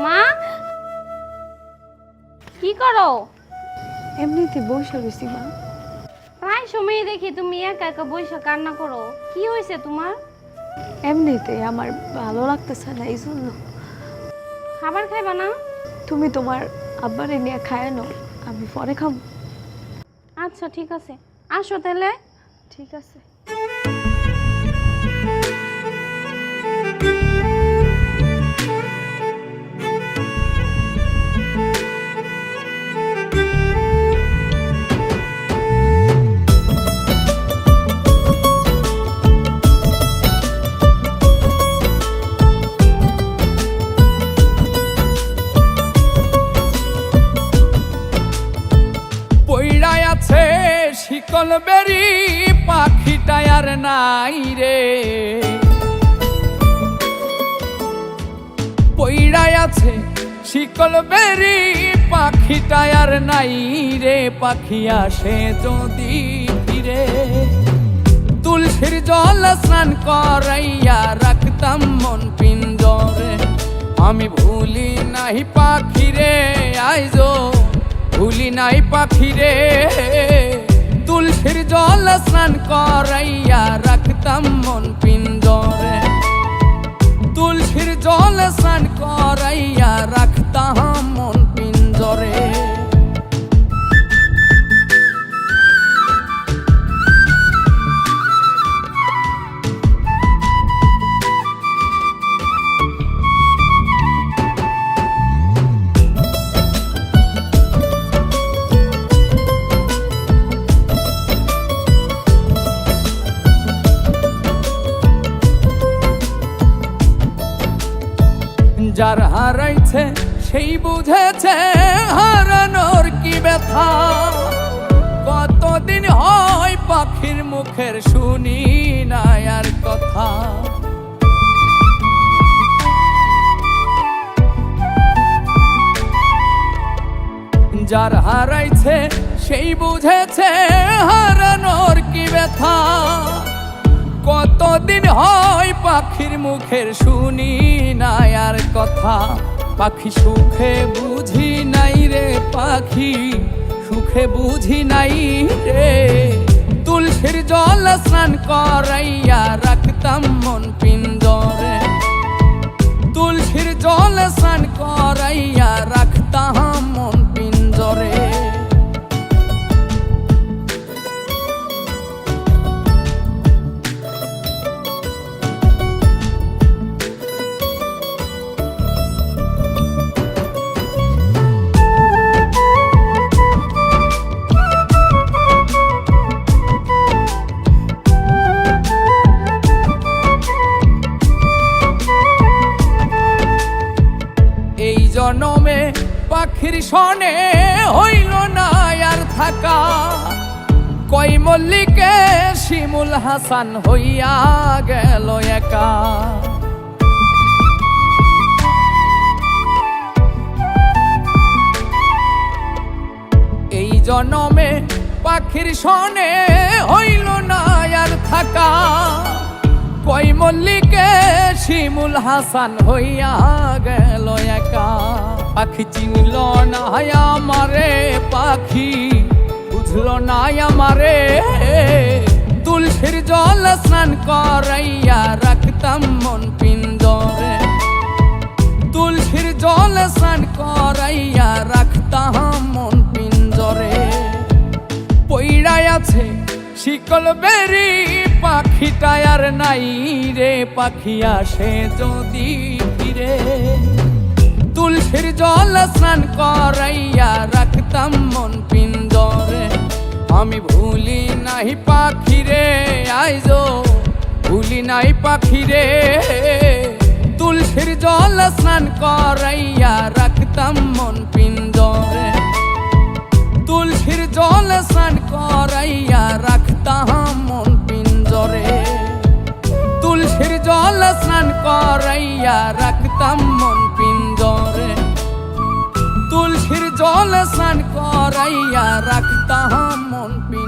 মা কি করো? এমনিতে বসে রয়েছি মা। প্রায় সময় দেখি তুমি একা একা বসে কান্না করো, কি হয়েছে তোমার? এমনিতে আমার ভালো লাগতেছে না, এই জন্য। খাবার খাইবা না? তুমি তোমার আব্বারে নিয়ে খায় নাও, আমি পরে খাবো। আচ্ছা ঠিক আছে, আসো তাহলে। ঠিক আছে। শিকল বেরি পাখিটা আর নাই রে, পইড়ায় আছে শিকল বেরি পাখিটা আর নাই রে। পাখি আসে যদি ফিরে তুলসীর জল স্নান করাইয়া রাখতাম মন পিঞ্জরে। আমি ভুলি নাই পাখি রে, আইজো ভুলি নাই পাখি রে। তুলসীর জল স্নান করাইয়া রাখতাম মন পিঞ্জরে। তুলসীর জল স্নান করাইয়া রাখতাম মন পিঞ্জরে। যার হারাইছে সেই বুঝেছে হারানোর কি ব্যথা। কতদিন হয় পাখির মুখের শুনি না আর কথা। যার হারাইছে সেই বুঝেছে হারানোর কি ব্যথা। কতদিন হয় পাখির মুখের শুনি না আর কথা। পাখি সুখে বুঝি নাই রে, পাখি সুখে বুঝি নাই রে। তুলসীর জল স্নান করাইয়া রাখতাম মন পিঞ্জরে। তুলসীর জল স্নান করাইয়া রাখতাম মন পিঞ্জরে। জনমে পাখির সনে হইল না আর থাকা। কই মল্লিকে শিমুল হাসান হইয়া গেল একা। এই জনমে পাখির সনে হইল না আর থাকা। কই মল্লিকে শিমুল হাসান হইয়া গেল একা। পাখি চিনল না আমারে, পাখি বুঝল না আমারে। তুলসীর জল স্নান করাইয়া রাখতাম মন পিঞ্জরে। তুলসীর জল স্নান করাইয়া রাখতাম মন পিঞ্জরে। পইড়ায় আছে শিকল বেরি পাখিটা আর নাই রে। পাখি আসে যদি ফিরে তুলসীর জল স্নান করাইয়া রাখতাম মন পিঞ্জরে। আমি ভুলি নাই পাখি রে, আইজো ভুলি নাই পাখি রে। তুলসীর জল স্নান করাইয়া রাখতাম মন পিঞ্জরে। তুলসীর জল স্নান করাইয়া রাখতাম মন পিঞ্জরে। তুলসীর জল স্নান করাইয়া রাখতাম মন পিঞ্জরে। তুলসীর জল স্নান করাইয়া রাখতাম মন পিঞ্জরে।